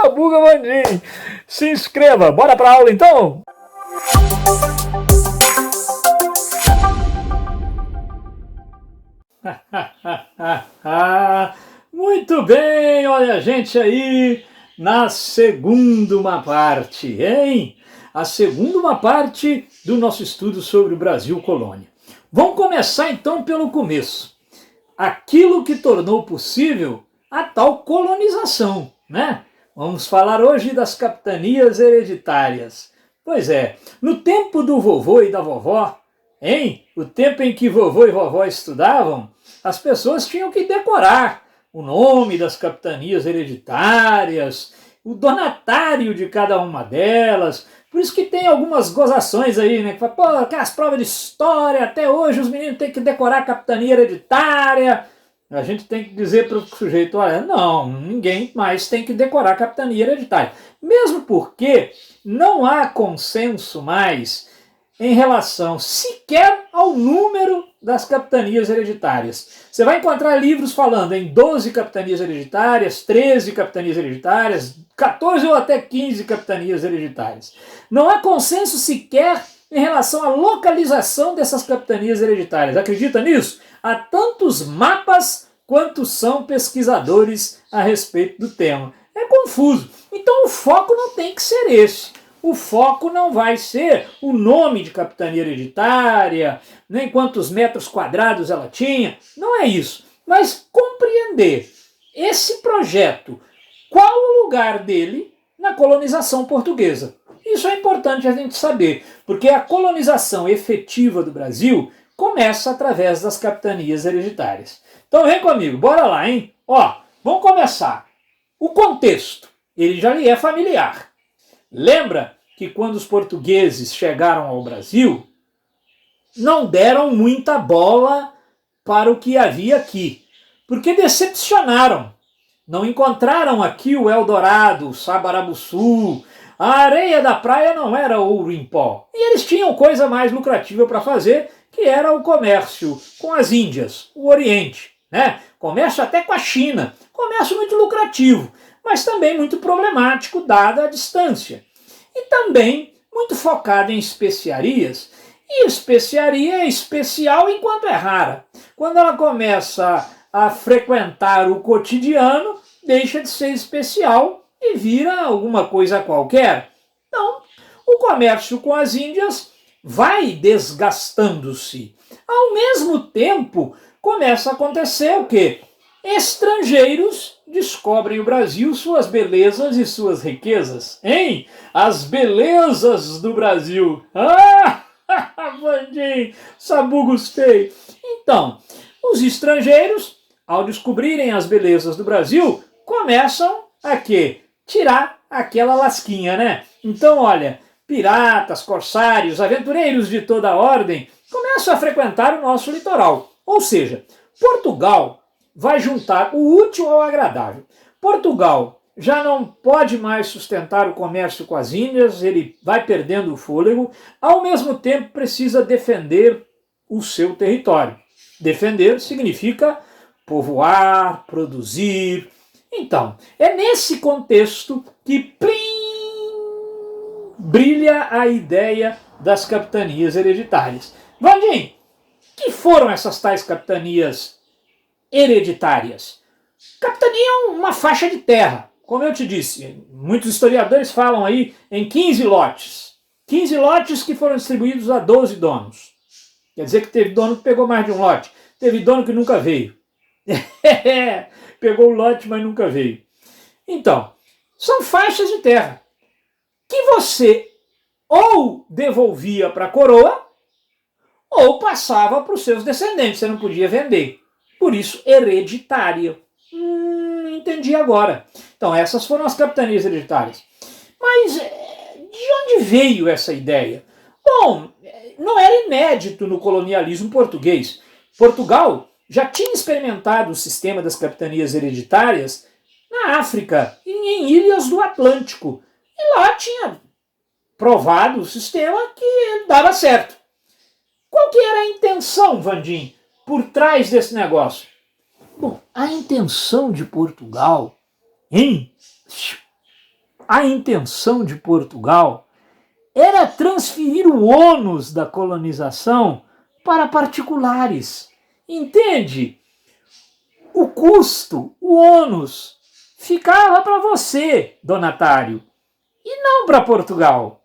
Sabuga Vandim. Se inscreva. Bora pra aula então? Muito bem, olha a gente aí na segunda parte, hein? A segunda parte do nosso estudo sobre o Brasil colônia. Vamos começar então pelo começo. Aquilo que tornou possível a tal colonização, né? Vamos falar hoje das capitanias hereditárias. Pois é, no tempo do vovô e da vovó, hein? O tempo em que vovô e vovó estudavam, as pessoas tinham que decorar o nome das capitanias hereditárias, o donatário de cada uma delas. Por isso que tem algumas gozações aí, né? Que fala, pô, aquelas provas de história, até hoje os meninos têm que decorar a capitania hereditária. A gente tem que dizer para o sujeito, olha, não, ninguém mais tem que decorar a capitania hereditária. Mesmo porque não há consenso mais em relação sequer ao número das capitanias hereditárias. Você vai encontrar livros falando em 12 capitanias hereditárias, 13 capitanias hereditárias, 14 ou até 15 capitanias hereditárias. Não há consenso sequer em relação à localização dessas capitanias hereditárias. Acredita nisso? Há tantos mapas quanto são pesquisadores a respeito do tema. É confuso. Então o foco não tem que ser esse. O foco não vai ser o nome de capitania hereditária, nem quantos metros quadrados ela tinha, não é isso. Mas compreender esse projeto, qual o lugar dele na colonização portuguesa. Isso é importante a gente saber, porque a colonização efetiva do Brasil começa através das capitanias hereditárias. Então vem comigo, bora lá, hein? Ó, vamos começar. O contexto, ele já lhe é familiar. Lembra que quando os portugueses chegaram ao Brasil, não deram muita bola para o que havia aqui, porque decepcionaram. Não encontraram aqui o Eldorado, o Sabarabuçu, a areia da praia não era ouro em pó. E eles tinham coisa mais lucrativa para fazer, que era o comércio com as Índias, o Oriente, né? Comércio até com a China, comércio muito lucrativo, mas também muito problemático dada a distância. E também muito focado em especiarias. E especiaria é especial enquanto é rara. Quando ela começa a frequentar o cotidiano, deixa de ser especial e vira alguma coisa qualquer. Então, o comércio com as Índias vai desgastando-se. Ao mesmo tempo, começa a acontecer o quê? Estrangeiros descobrem o Brasil, suas belezas e suas riquezas. Hein? As belezas do Brasil. Ah! Vandim, sabugos feio. Então, os estrangeiros, ao descobrirem as belezas do Brasil, começam a quê? Tirar aquela lasquinha, né? Então, olha, piratas, corsários, aventureiros de toda ordem começam a frequentar o nosso litoral. Ou seja, Portugal vai juntar o útil ao agradável. Portugal já não pode mais sustentar o comércio com as Índias, ele vai perdendo o fôlego, ao mesmo tempo precisa defender o seu território. Defender significa povoar, produzir. Então, é nesse contexto que brilha a ideia das capitanias hereditárias. Vandim, que foram essas tais capitanias hereditárias? Capitania é uma faixa de terra. Como eu te disse, muitos historiadores falam aí em 15 lotes. 15 lotes que foram distribuídos a 12 donos. Quer dizer que teve dono que pegou mais de um lote. Teve dono que nunca veio. Pegou o lote, mas nunca veio. Então, são faixas de terra que você ou devolvia para a coroa ou passava para os seus descendentes. Você não podia vender. Por isso, hereditária. Entendi agora. Então, essas foram as capitanias hereditárias. Mas de onde veio essa ideia? Bom, não era inédito no colonialismo português. Portugal já tinha experimentado o sistema das capitanias hereditárias na África e em ilhas do Atlântico. E lá tinha provado o sistema que dava certo. Qual que era a intenção, Vandim, por trás desse negócio? Bom, a intenção de Portugal a intenção de Portugal era transferir o ônus da colonização para particulares. Entende? O custo, o ônus, ficava para você, donatário, e não para Portugal.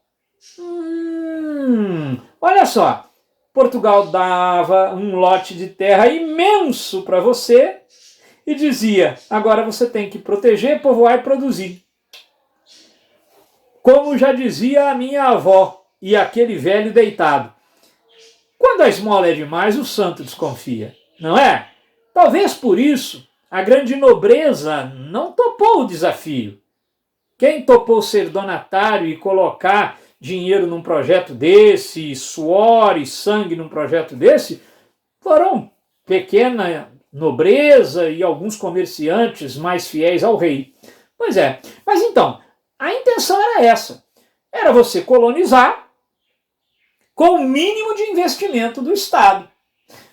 Olha só, Portugal dava um lote de terra imenso para você e dizia, agora você tem que proteger, povoar e produzir. Como já dizia a minha avó e aquele velho deitado, quando a esmola é demais, o santo desconfia, não é? Talvez por isso a grande nobreza não topou o desafio. Quem topou ser donatário e colocar dinheiro num projeto desse, suor e sangue num projeto desse, foram pequena nobreza e alguns comerciantes mais fiéis ao rei. Pois é, mas então, a intenção era essa. Era você colonizar com o mínimo de investimento do Estado.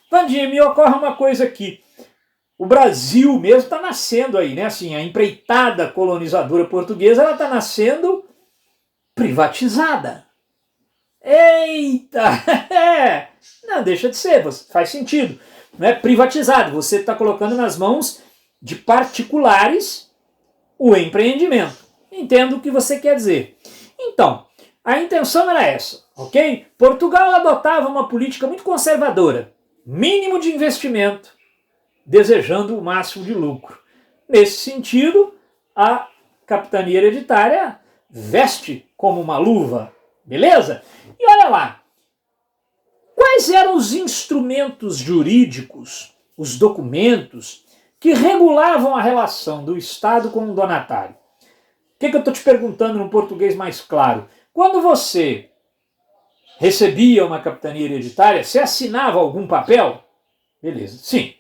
Vandinha, me ocorre uma coisa aqui. O Brasil mesmo está nascendo aí, né? Assim, a empreitada colonizadora portuguesa, ela está nascendo privatizada. Eita! Não, deixa de ser, faz sentido. Não é privatizado, você está colocando nas mãos de particulares o empreendimento. Entendo o que você quer dizer. Então, a intenção era essa, ok? Portugal adotava uma política muito conservadora, mínimo de investimento, desejando o máximo de lucro. Nesse sentido, a capitania hereditária veste como uma luva, beleza? E olha lá, quais eram os instrumentos jurídicos, os documentos que regulavam a relação do Estado com o donatário? O que eu estou te perguntando no português mais claro? Quando você recebia uma capitania hereditária, você assinava algum papel? Beleza, sim.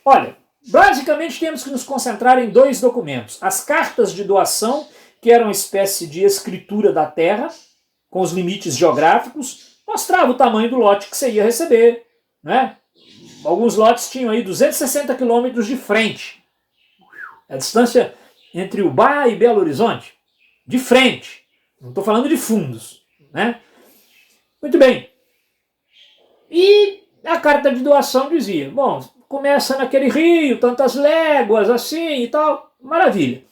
Olha, basicamente temos que nos concentrar em dois documentos. As cartas de doação, que eram uma espécie de escritura da terra, com os limites geográficos, mostrava o tamanho do lote que você ia receber, né? Alguns lotes tinham aí 260 quilômetros de frente. A distância entre Ubá e Belo Horizonte. De frente. Não estou falando de fundos, né? Muito bem. E a carta de doação dizia, bom, começa naquele rio, tantas léguas, assim e tal, maravilha.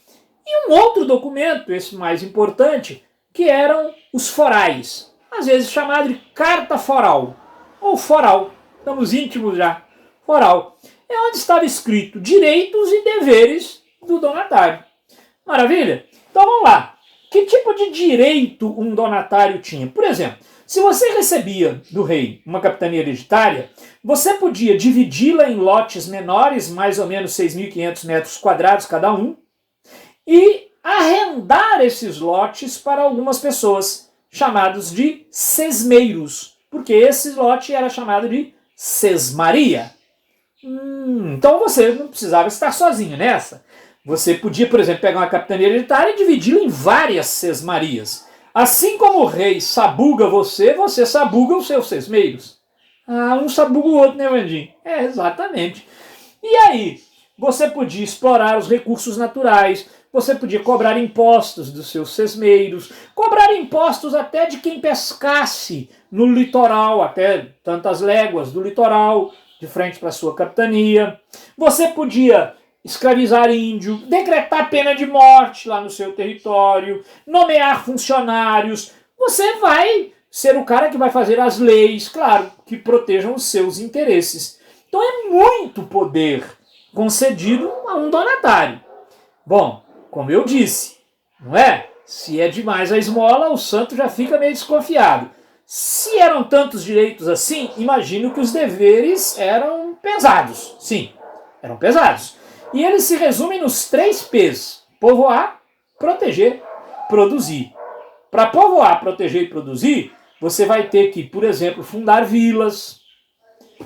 E um outro documento, esse mais importante, que eram os forais, às vezes chamado de carta foral, ou foral, estamos íntimos já, foral. É onde estava escrito direitos e deveres do donatário. Maravilha? Então vamos lá. Que tipo de direito um donatário tinha? Por exemplo, se você recebia do rei uma capitania hereditária, você podia dividi-la em lotes menores, mais ou menos 6.500 metros quadrados cada um, e arrendar esses lotes para algumas pessoas, chamados de sesmeiros, porque esse lote era chamado de sesmaria. Então você não precisava estar sozinho nessa. Você podia, por exemplo, pegar uma capitania hereditária e dividi-la em várias sesmarias. Assim como o rei sabuga você, você sabuga os seus sesmeiros. Um sabuga o outro, né, Vandinho? É, exatamente. E aí, você podia explorar os recursos naturais, você podia cobrar impostos dos seus sesmeiros, cobrar impostos até de quem pescasse no litoral, até tantas léguas do litoral, de frente para a sua capitania. Você podia escravizar índio, decretar pena de morte lá no seu território, nomear funcionários. Você vai ser o cara que vai fazer as leis, claro, que protejam os seus interesses. Então é muito poder concedido a um donatário. Bom, como eu disse, não é? Se é demais a esmola, o santo já fica meio desconfiado. Se eram tantos direitos assim, imagino que os deveres eram pesados. Sim, eram pesados. E eles se resumem nos 3 P's: povoar, proteger, produzir. Para povoar, proteger e produzir, você vai ter que, por exemplo, fundar vilas,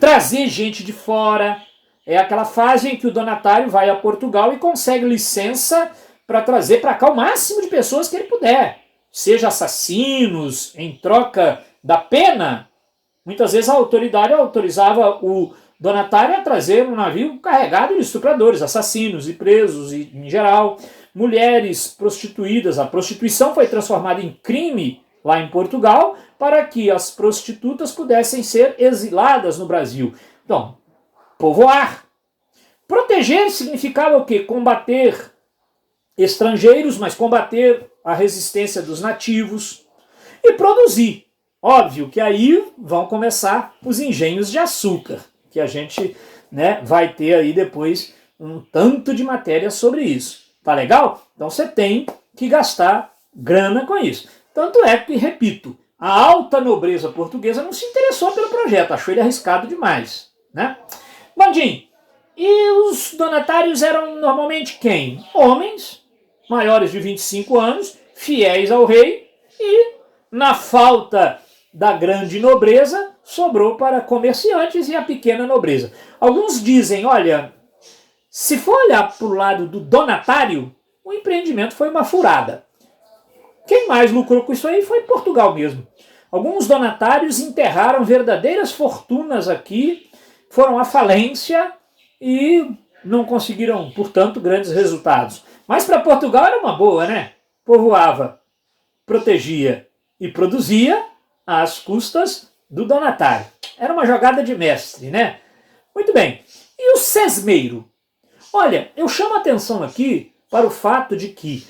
trazer gente de fora. É aquela fase em que o donatário vai a Portugal e consegue licença para trazer para cá o máximo de pessoas que ele puder. Seja assassinos, em troca da pena. Muitas vezes a autoridade autorizava o donatário a trazer um navio carregado de estupradores, assassinos e presos em geral. mulheres prostituídas, a prostituição foi transformada em crime lá em Portugal, para que as prostitutas pudessem ser exiladas no Brasil. Então, povoar. Proteger significava o quê? Combater estrangeiros, mas combater a resistência dos nativos. E produzir. Óbvio que aí vão começar os engenhos de açúcar, que a gente, né, vai ter aí depois um tanto de matéria sobre isso. Tá legal? Então você tem que gastar grana com isso. Tanto é que, repito, a alta nobreza portuguesa não se interessou pelo projeto, achou ele arriscado demais, né? Bandim, e os donatários eram normalmente quem? Homens, maiores de 25 anos, fiéis ao rei, e na falta da grande nobreza, sobrou para comerciantes e a pequena nobreza. Alguns dizem, olha, se for olhar para o lado do donatário, o empreendimento foi uma furada. Quem mais lucrou com isso aí foi Portugal mesmo. Alguns donatários enterraram verdadeiras fortunas aqui, foram à falência e não conseguiram, portanto, grandes resultados. Mas para Portugal era uma boa, né? Povoava, protegia e produzia às custas do donatário. Era uma jogada de mestre, né? Muito bem. E o sesmeiro? Olha, eu chamo a atenção aqui para o fato de que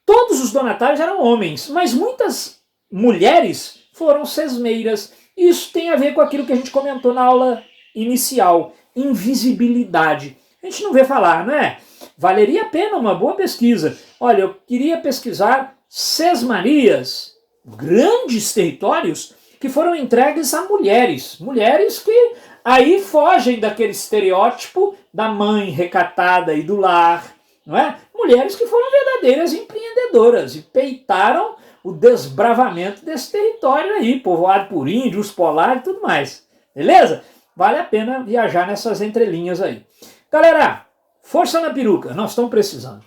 todos os donatários eram homens, mas muitas mulheres foram sesmeiras. Isso tem a ver com aquilo que a gente comentou na aula inicial, invisibilidade. A gente não vê falar, não é? Valeria a pena uma boa pesquisa. Olha, eu queria pesquisar sesmarias, grandes territórios que foram entregues a mulheres. Mulheres que aí fogem daquele estereótipo da mãe recatada e do lar, não é? Mulheres que foram verdadeiras empreendedoras e peitaram o desbravamento desse território aí, povoado por índios, polar e tudo mais. Beleza? Vale a pena viajar nessas entrelinhas aí. Galera, força na peruca, nós estamos precisando.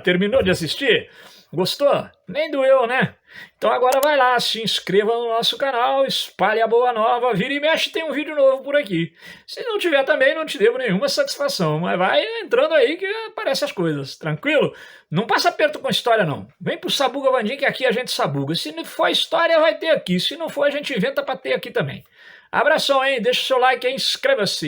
Terminou de assistir? Gostou? Nem doeu, né? Então agora vai lá, se inscreva no nosso canal, espalhe a boa nova, vira e mexe, tem um vídeo novo por aqui. Se não tiver também, não te devo nenhuma satisfação, mas vai entrando aí que aparecem as coisas, tranquilo? Não passa aperto com história não. Vem pro Sabuga Bandim que aqui a gente sabuga. Se não for história, vai ter aqui. Se não for, a gente inventa pra ter aqui também. Abração, hein? Deixa o seu like aí, inscreva-se.